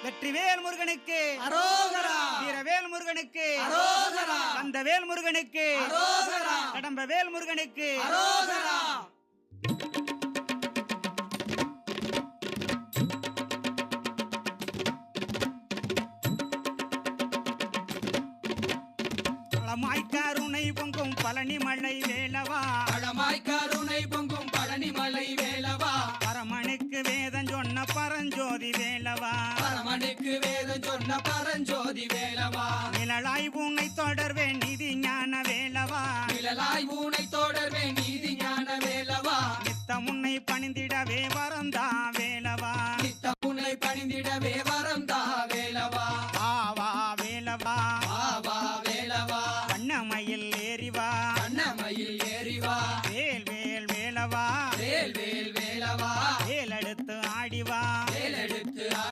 வெற்றிவேல் முருகனுக்கு அரோகரா, வீரவேல் முருகனுக்கு அரோகரா, கந்தவேல் முருகனுக்கு அரோகரா, கடம்பவேல் முருகனுக்கு அரோகரா. பழமாய் கருணை பொங்கும் பழனி மலை வேலவா, பழமாய் கருணை பொங்கும் பழனிமலை வேலவா, பரமனுக்கு வேதம் சொன்ன பரஞ்சோதி வேலவா, பரமனுக்கு வேதம் சொன்ன பரஞ்சோதி வேலவா, நிழலாய் உன்னை தொடர்வேன் நிதி ஞான வேலவா, நிழலாய் ஊனை தொடர்வே நீதி ஞான வேலவா, நித்தம் உன்னை பணிந்திடவே வரந்தா வேலவா, நித்த உன்னை பணிந்திடவே வரந்தா